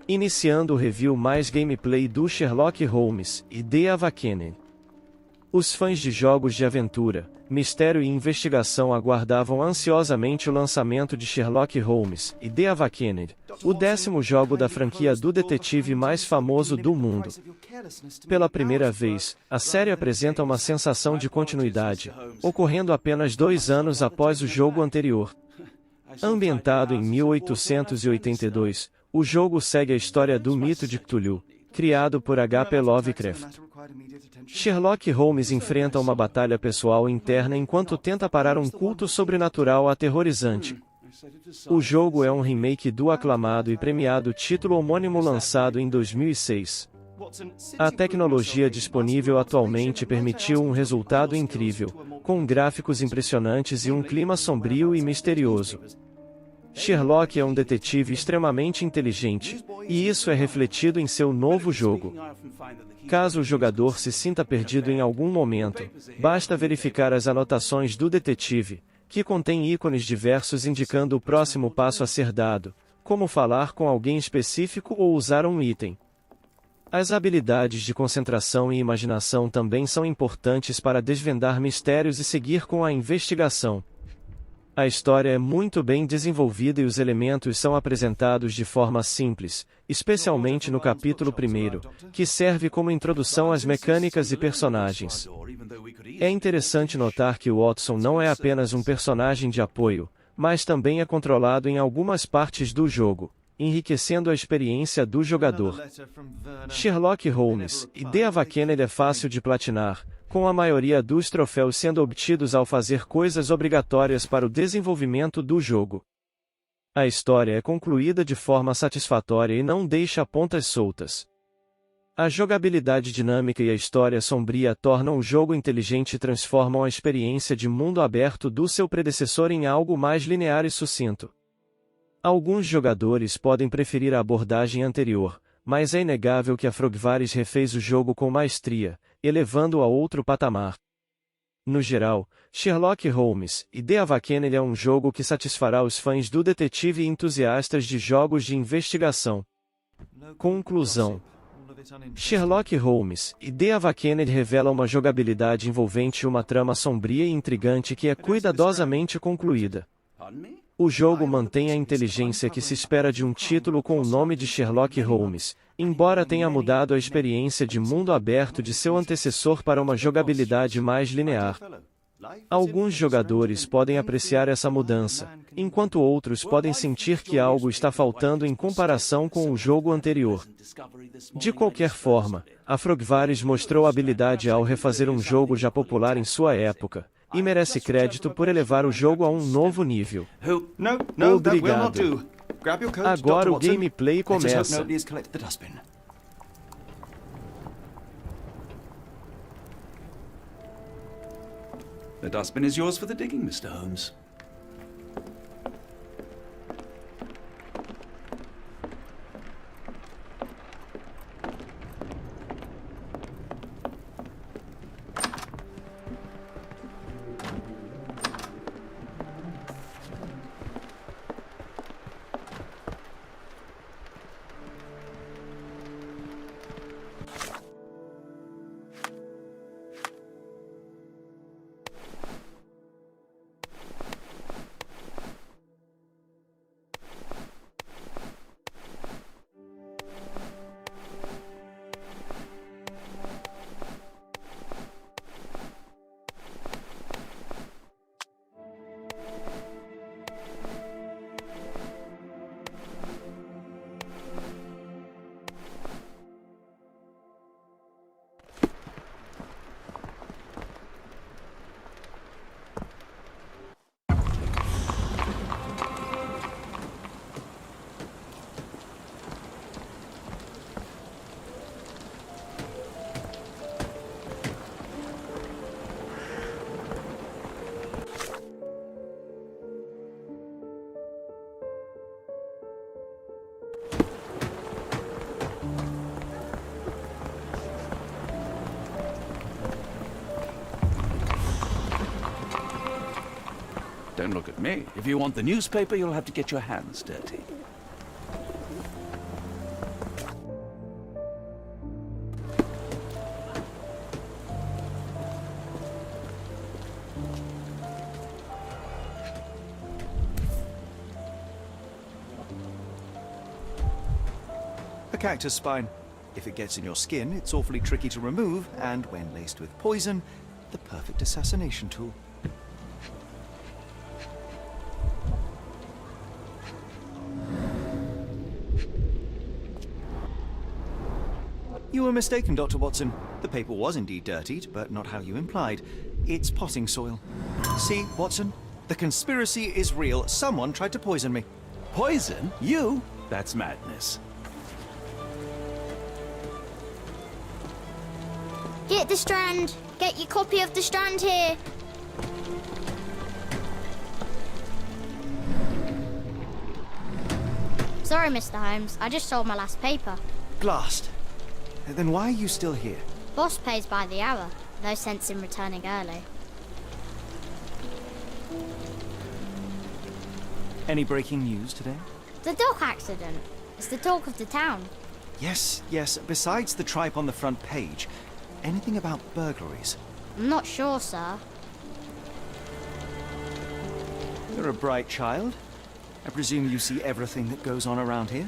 Iniciando o review mais gameplay do Sherlock Holmes e The Awakening. Os fãs de jogos de aventura, mistério e investigação aguardavam ansiosamente o lançamento de Sherlock Holmes e The Awakening, o 10º jogo da franquia do detetive mais famoso do mundo. Pela primeira vez, a série apresenta uma sensação de continuidade, ocorrendo apenas 2 anos após o jogo anterior. Ambientado em 1882, o jogo segue a história do mito de Cthulhu, criado por H.P. Lovecraft. Sherlock Holmes enfrenta uma batalha pessoal interna enquanto tenta parar um culto sobrenatural aterrorizante. O jogo é um remake do aclamado e premiado título homônimo lançado em 2006. A tecnologia disponível atualmente permitiu um resultado incrível, com gráficos impressionantes e um clima sombrio e misterioso. Sherlock é um detetive extremamente inteligente, e isso é refletido em seu novo jogo. Caso o jogador se sinta perdido em algum momento, basta verificar as anotações do detetive, que contém ícones diversos indicando o próximo passo a ser dado, como falar com alguém específico ou usar um item. As habilidades de concentração e imaginação também são importantes para desvendar mistérios e seguir com a investigação. A história é muito bem desenvolvida e os elementos são apresentados de forma simples, especialmente no capítulo 1, que serve como introdução às mecânicas e personagens. É interessante notar que o Watson não é apenas um personagem de apoio, mas também é controlado em algumas partes do jogo, enriquecendo a experiência do jogador. Sherlock Holmes e The Awakening é fácil de platinar, com a maioria dos troféus sendo obtidos ao fazer coisas obrigatórias para o desenvolvimento do jogo. A história é concluída de forma satisfatória e não deixa pontas soltas. A jogabilidade dinâmica e a história sombria tornam o jogo inteligente e transformam a experiência de mundo aberto do seu predecessor em algo mais linear e sucinto. Alguns jogadores podem preferir a abordagem anterior, mas é inegável que a Frogvaris refez o jogo com maestria, elevando-o a outro patamar. No geral, Sherlock Holmes e The Awakening é um jogo que satisfará os fãs do detetive e entusiastas de jogos de investigação. Conclusão: Sherlock Holmes e The Awakening revela uma jogabilidade envolvente e uma trama sombria e intrigante que é cuidadosamente concluída. O jogo mantém a inteligência que se espera de um título com o nome de Sherlock Holmes, embora tenha mudado a experiência de mundo aberto de seu antecessor para uma jogabilidade mais linear. Alguns jogadores podem apreciar essa mudança, enquanto outros podem sentir que algo está faltando em comparação com o jogo anterior. De qualquer forma, a Frogvaris mostrou habilidade ao refazer um jogo já popular em sua época, e merece crédito por elevar o jogo a um novo nível. Obrigado. Agora o gameplay começa. The dustbin is yours for the digging, Mr. Holmes. Don't look at me. If you want the newspaper, you'll have to get your hands dirty. A cactus spine. If it gets in your skin, it's awfully tricky to remove, and when laced with poison, the perfect assassination tool. You were mistaken, Dr. Watson. The paper was indeed dirtied, but not how you implied. It's potting soil. See, Watson? The conspiracy is real. Someone tried to poison me. Poison? You? That's madness. Get the Strand! Get your copy of the Strand here! Sorry, Mr. Holmes. I just sold my last paper. Blast. Then why are you still here? Boss pays by the hour. No sense in returning early. Any breaking news today? The dock accident. It's the talk of the town. Yes. Besides the tripe on the front page, anything about burglaries? I'm not sure, sir. You're a bright child. I presume you see everything that goes on around here?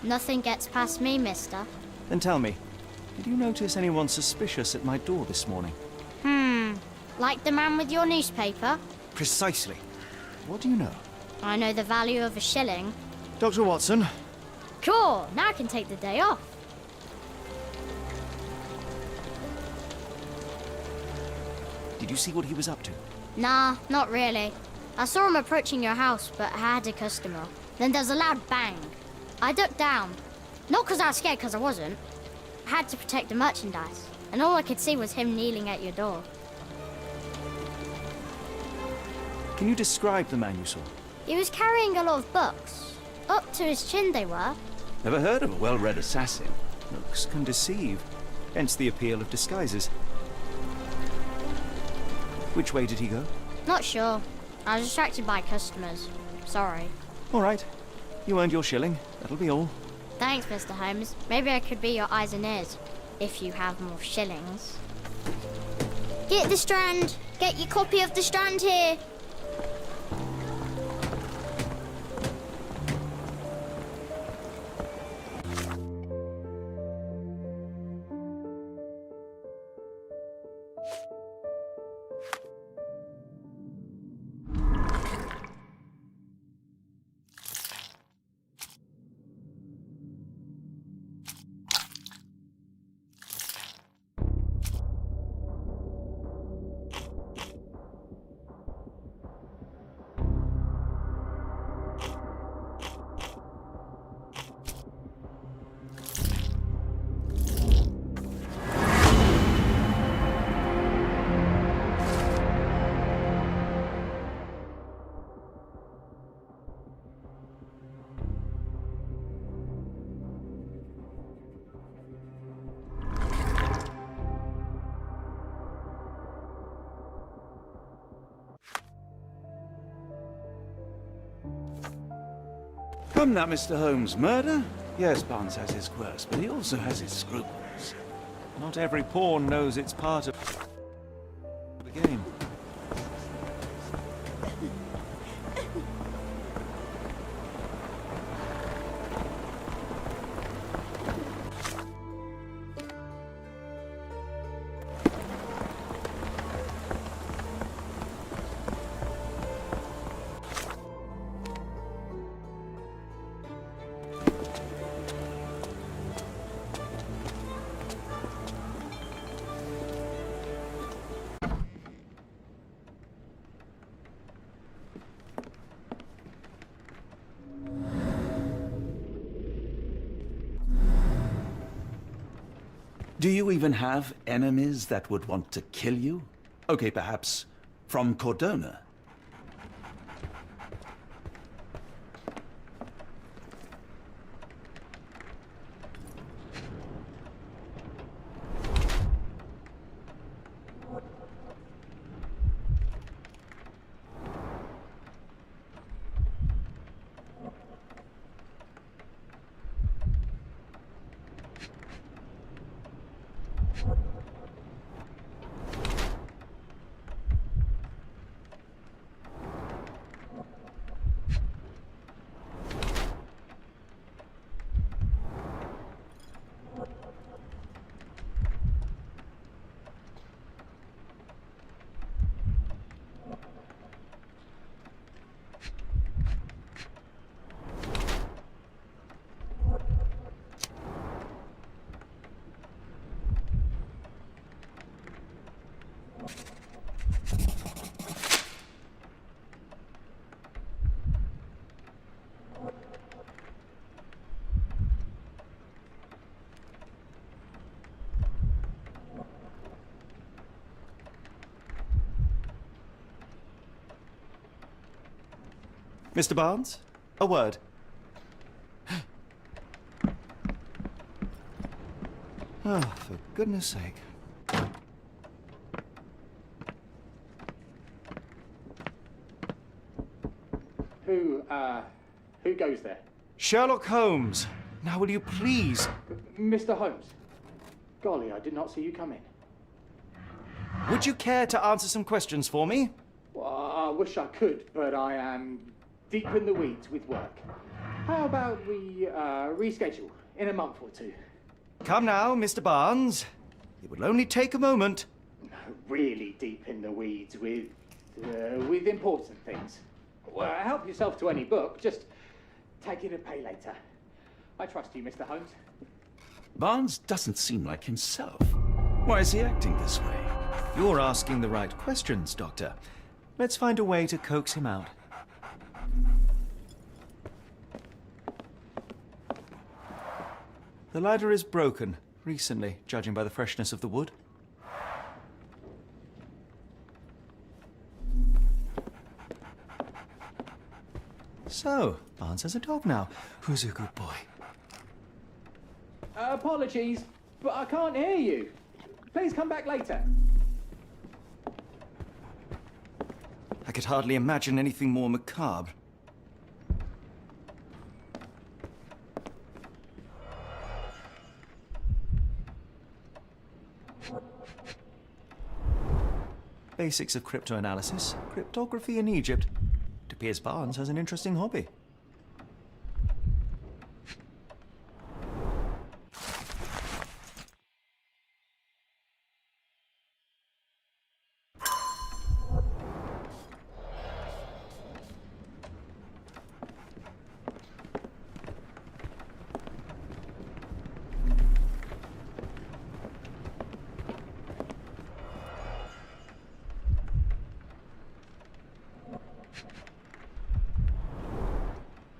Nothing gets past me, mister. Then tell me, did you notice anyone suspicious at my door this morning? Like the man with your newspaper? Precisely. What do you know? I know the value of a shilling. Dr. Watson? Cool, now I can take the day off. Did you see what he was up to? Nah, not really. I saw him approaching your house, but I had a customer. Then there's a loud bang. I ducked down. Not because I was scared, because I wasn't. I had to protect the merchandise, and all I could see was him kneeling at your door. Can you describe the man you saw? He was carrying a lot of books. Up to his chin they were. Never heard of a well-read assassin. Looks can deceive. Hence the appeal of disguises. Which way did he go? Not sure. I was distracted by customers. Sorry. All right. You earned your shilling. That'll be all. Thanks, Mr. Holmes. Maybe I could be your eyes and ears, if you have more shillings. Get the Strand! Get your copy of the Strand here! Come now, Mr. Holmes. Murder? Yes, Barnes has his quirks, but he also has his scruples. Not every pawn knows it's part of the game. Do you even have enemies that would want to kill you? Okay, perhaps from Cordona. Mr. Barnes, a word. Oh, for goodness sake. Who goes there? Sherlock Holmes. Now will you please? Mr. Holmes. Golly, I did not see you come in. Would you care to answer some questions for me? Well, I wish I could, but I am deep in the weeds with work. How about we reschedule in a month or two? Come now, Mr. Barnes. It will only take a moment. Really deep in the weeds with important things. Well, help yourself to any book. Just take it and pay later. I trust you, Mr. Holmes. Barnes doesn't seem like himself. Why is he acting this way? You're asking the right questions, Doctor. Let's find a way to coax him out. The ladder is broken, recently, judging by the freshness of the wood. So, Barnes has a dog now. Who's a good boy? Apologies, but I can't hear you. Please come back later. I could hardly imagine anything more macabre. Basics of cryptoanalysis, cryptography in Egypt. It appears Barnes has an interesting hobby.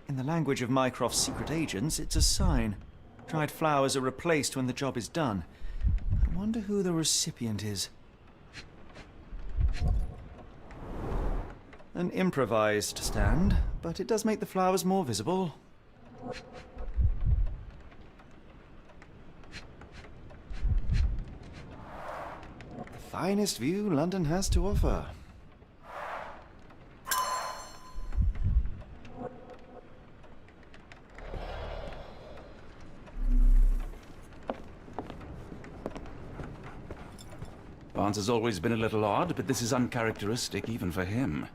In the language of Mycroft's secret agents, it's a sign. Dried flowers are replaced when the job is done. I wonder who the recipient is. An improvised stand, but it does make the flowers more visible. The finest view London has to offer. Barnes has always been a little odd, but this is uncharacteristic even for him.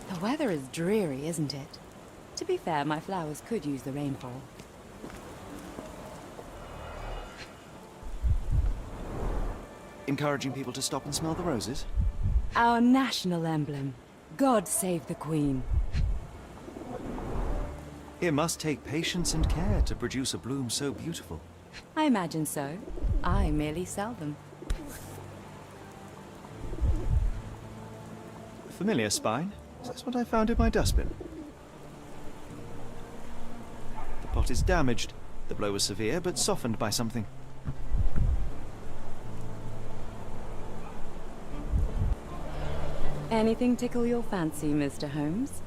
The weather is dreary, isn't it? To be fair, my flowers could use the rainfall. encouraging people to stop and smell the roses? Our national emblem. God save the Queen. It must take patience and care to produce a bloom so beautiful. I imagine so. I merely sell them. Familiar spine? That's what I found in my dustbin. The pot is damaged. The blow was severe, but softened by something. Anything tickle your fancy, Mr. Holmes?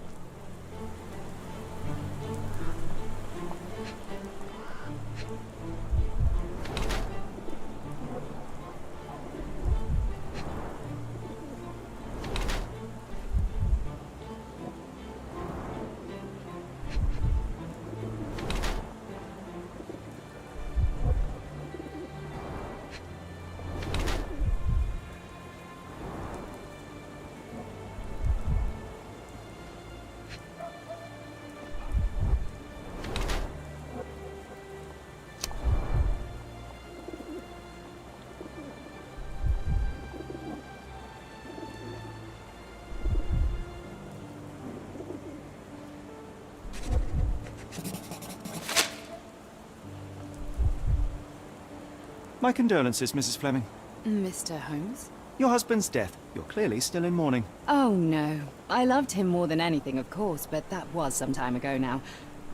My condolences, Mrs. Fleming. Mr. Holmes? Your husband's death. You're clearly still in mourning. Oh, no. I loved him more than anything, of course, but that was some time ago now.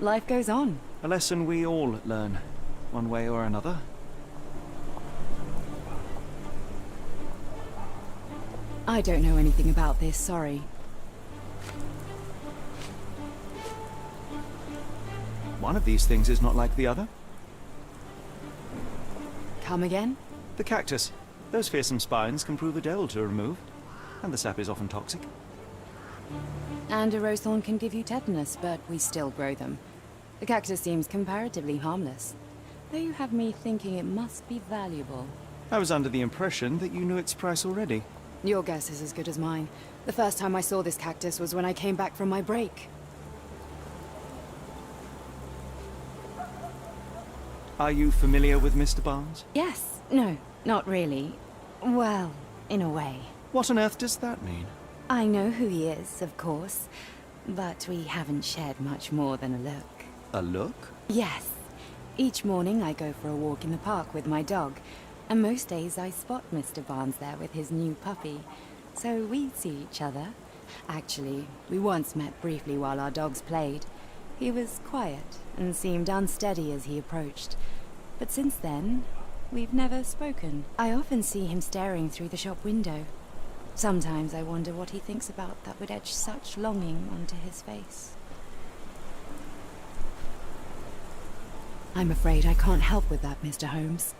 Life goes on. A lesson we all learn, one way or another. I don't know anything about this, sorry. One of these things is not like the other. Come again? The cactus. Those fearsome spines can prove a devil to remove, and the sap is often toxic. And a rose thorn can give you tetanus, but we still grow them. The cactus seems comparatively harmless, though you have me thinking it must be valuable. I was under the impression that you knew its price already. Your guess is as good as mine. The first time I saw this cactus was when I came back from my break. Are you familiar with Mr. Barnes? Yes. No, not really. Well, in a way. What on earth does that mean? I know who he is, of course, but we haven't shared much more than a look. A look? Yes. Each morning I go for a walk in the park with my dog, and most days I spot Mr. Barnes there with his new puppy, so we see each other. Actually, we once met briefly while our dogs played. He was quiet and seemed unsteady as he approached, but since then, we've never spoken. I often see him staring through the shop window. Sometimes I wonder what he thinks about that would etch such longing onto his face. I'm afraid I can't help with that, Mr. Holmes.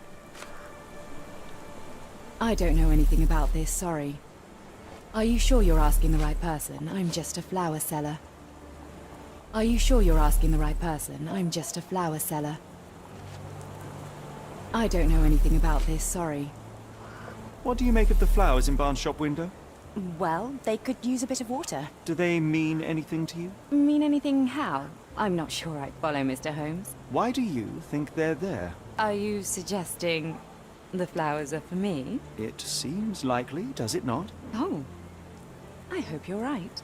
I don't know anything about this, sorry. Are you sure you're asking the right person? I'm just a flower seller. Are you sure you're asking the right person? I'm just a flower seller. I don't know anything about this, sorry. What do you make of the flowers in Barnes' shop window? Well, they could use a bit of water. Do they mean anything to you? Mean anything how? I'm not sure I'd follow, Mr. Holmes. Why do you think they're there? Are you suggesting the flowers are for me? It seems likely, does it not? Oh, I hope you're right.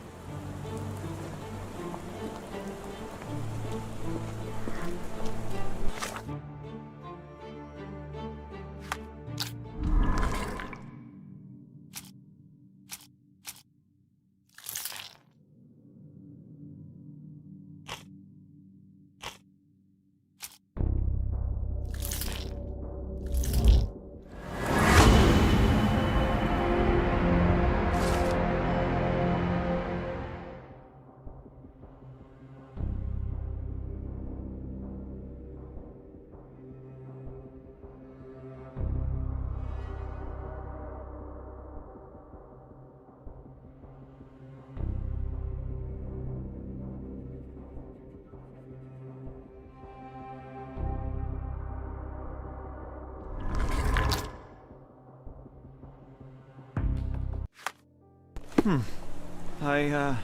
I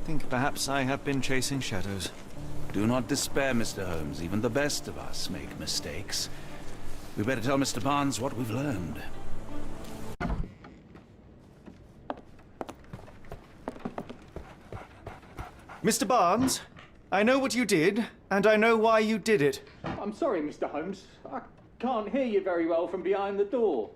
think perhaps I have been chasing shadows. Do not despair, Mr. Holmes. Even the best of us make mistakes. We better tell Mr. Barnes what we've learned. Mr. Barnes, I know what you did, and I know why you did it. I'm sorry, Mr. Holmes. I can't hear you very well from behind the door.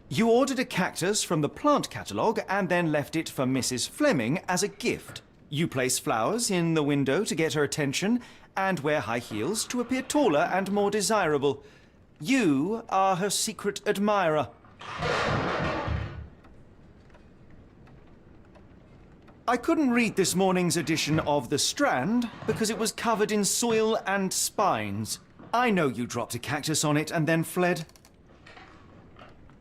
You ordered a cactus from the plant catalogue and then left it for Mrs. Fleming as a gift. You place flowers in the window to get her attention and wear high heels to appear taller and more desirable. You are her secret admirer. I couldn't read this morning's edition of The Strand because it was covered in soil and spines. I know you dropped a cactus on it and then fled.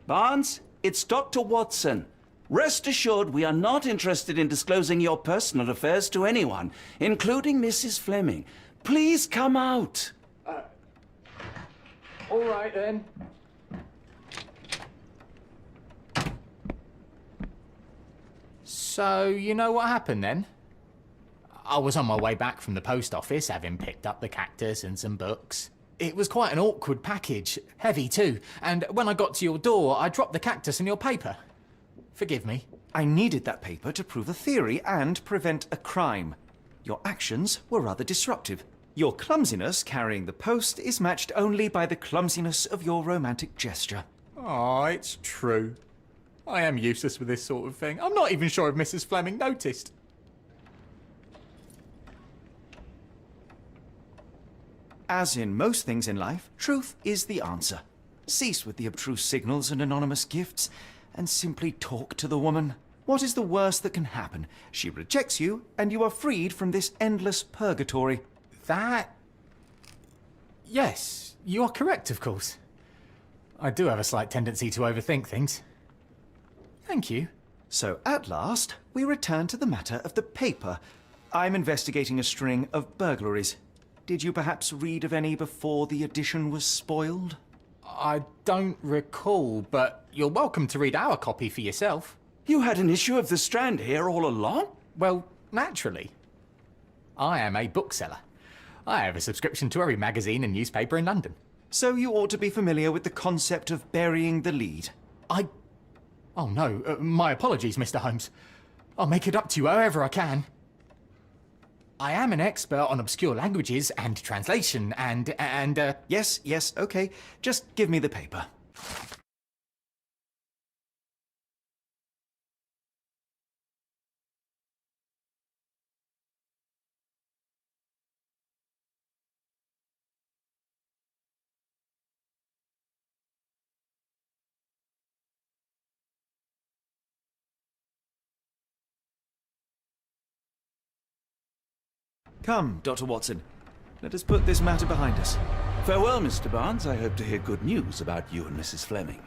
Barnes, it's Dr. Watson. Rest assured we are not interested in disclosing your personal affairs to anyone, including Mrs. Fleming. Please come out. All right, then. So, you know what happened then? I was on my way back from the post office, having picked up the cactus and some books. It was quite an awkward package, heavy too, and when I got to your door, I dropped the cactus and your paper. Forgive me. I needed that paper to prove a theory and prevent a crime. Your actions were rather disruptive. Your clumsiness carrying the post is matched only by the clumsiness of your romantic gesture. Oh, it's true. I am useless with this sort of thing. I'm not even sure if Mrs. Fleming noticed. As in most things in life, truth is the answer. Cease with the abstruse signals and anonymous gifts, and simply talk to the woman. What is the worst that can happen? She rejects you, and you are freed from this endless purgatory. That... Yes, you are correct, of course. I do have a slight tendency to overthink things. Thank you. So, at last, we return to the matter of the paper. I'm investigating a string of burglaries. Did you perhaps read of any before the edition was spoiled? I don't recall, but you're welcome to read our copy for yourself. You had an issue of The Strand here all along? Well, naturally. I am a bookseller. I have a subscription to every magazine and newspaper in London. So you ought to be familiar with the concept of burying the lead. Oh no, my apologies, Mr. Holmes. I'll make it up to you however I can. I am an expert on obscure languages and translation and Yes, okay. Just give me the paper. Come, Dr. Watson. Let us put this matter behind us. Farewell, Mr. Barnes. I hope to hear good news about you and Mrs. Fleming.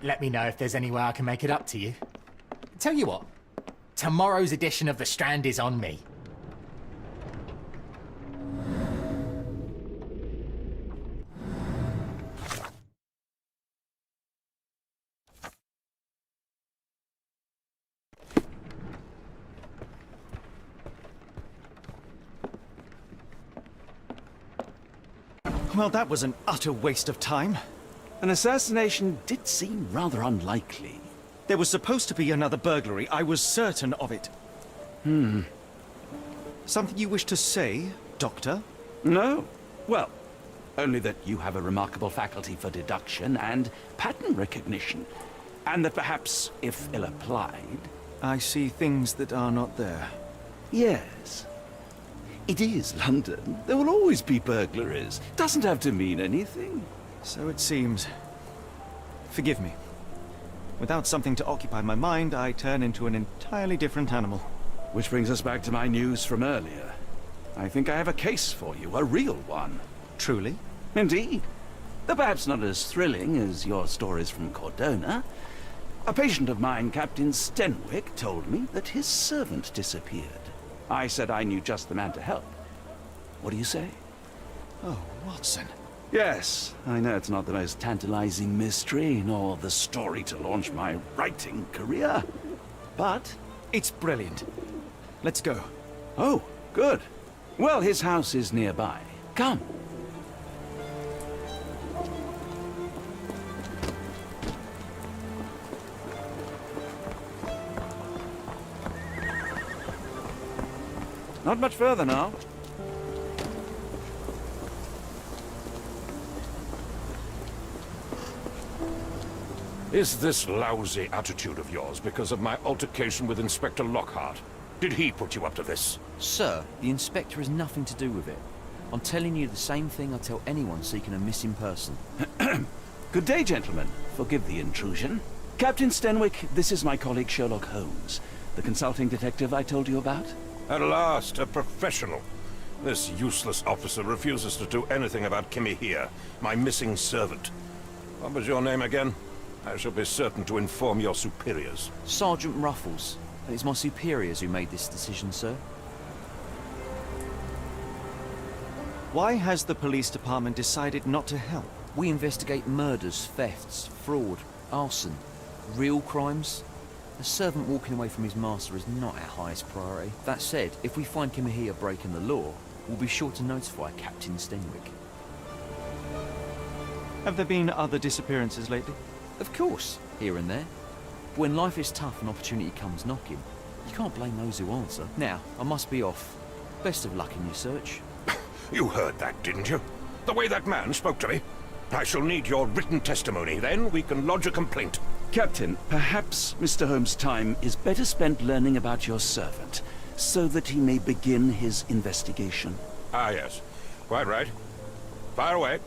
Let me know if there's any way I can make it up to you. Tell you what, tomorrow's edition of The Strand is on me. Well, that was an utter waste of time. An assassination did seem rather unlikely. There was supposed to be another burglary. I was certain of it. Something you wish to say, Doctor? No. Well, only that you have a remarkable faculty for deduction and pattern recognition. And that perhaps, if ill-applied... I see things that are not there. Yes. It is London. There will always be burglaries. Doesn't have to mean anything. So it seems. Forgive me. Without something to occupy my mind, I turn into an entirely different animal. Which brings us back to my news from earlier. I think I have a case for you, a real one. Truly? Indeed. Though perhaps not as thrilling as your stories from Cordona. A patient of mine, Captain Stenwick, told me that his servant disappeared. I said I knew just the man to help. What do you say? Oh, Watson. Yes, I know it's not the most tantalizing mystery, nor the story to launch my writing career. But... it's brilliant. Let's go. Oh, good. Well, his house is nearby. Come. Not much further now. Is this lousy attitude of yours because of my altercation with Inspector Lockhart? Did he put you up to this? Sir, the inspector has nothing to do with it. I'm telling you the same thing I tell anyone seeking a missing person. Good day, gentlemen. Forgive the intrusion. Captain Stenwick, this is my colleague Sherlock Holmes, the consulting detective I told you about. At last, a professional. This useless officer refuses to do anything about Kimmy here, my missing servant. What was your name again? I shall be certain to inform your superiors. Sergeant Ruffles. It's my superiors who made this decision, sir. Why has the police department decided not to help? We investigate murders, thefts, fraud, arson, real crimes. A servant walking away from his master is not our highest priority. That said, if we find Kimahia breaking the law, we'll be sure to notify Captain Stenwick. Have there been other disappearances lately? Of course, here and there. But when life is tough and opportunity comes knocking, you can't blame those who answer. Now, I must be off. Best of luck in your search. You heard that, didn't you? The way that man spoke to me. I shall need your written testimony, then we can lodge a complaint. Captain, perhaps Mr. Holmes' time is better spent learning about your servant, so that he may begin his investigation. Ah, yes. Quite right. Fire away.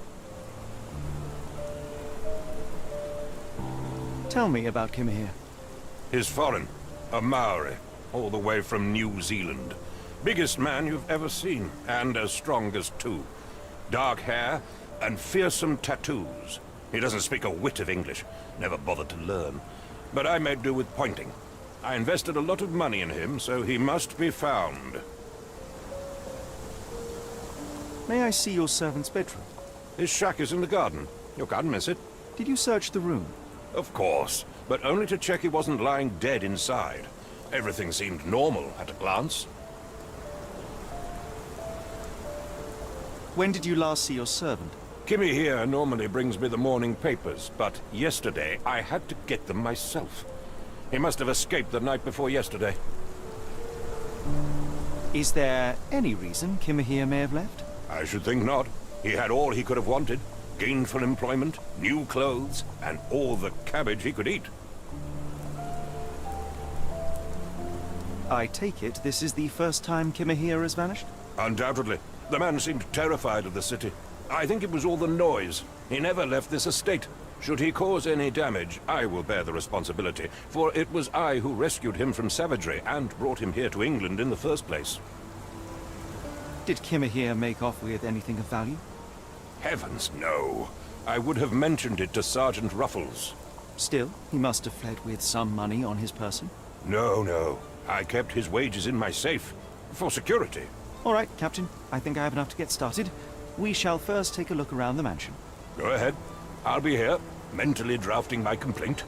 Tell me about Kimahia. He's foreign. A Maori. All the way from New Zealand. Biggest man you've ever seen, and as strong as two. Dark hair and fearsome tattoos. He doesn't speak a whit of English. Never bothered to learn. But I made do with pointing. I invested a lot of money in him, so he must be found. May I see your servant's bedroom? His shack is in the garden. You can't miss it. Did you search the room? Of course, but only to check he wasn't lying dead inside. Everything seemed normal at a glance. When did you last see your servant? Kimmy here normally brings me the morning papers, but yesterday I had to get them myself. He must have escaped the night before yesterday. Is there any reason Kimahia may have left? I should think not. He had all he could have wanted. Gainful employment, new clothes, and all the cabbage he could eat. I take it this is the first time Kimahia has vanished? Undoubtedly. The man seemed terrified of the city. I think it was all the noise. He never left this estate. Should he cause any damage, I will bear the responsibility, for it was I who rescued him from savagery and brought him here to England in the first place. Did Kimahia make off with anything of value? Heavens, no. I would have mentioned it to Sergeant Ruffles. Still, he must have fled with some money on his person. No. I kept his wages in my safe. For security. All right, Captain. I think I have enough to get started. We shall first take a look around the mansion. Go ahead. I'll be here, mentally drafting my complaint.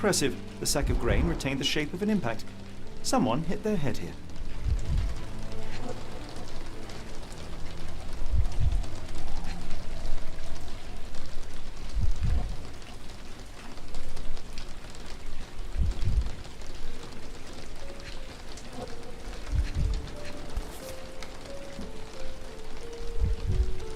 impressive. The sack of grain retained the shape of an impact. Someone hit their head here.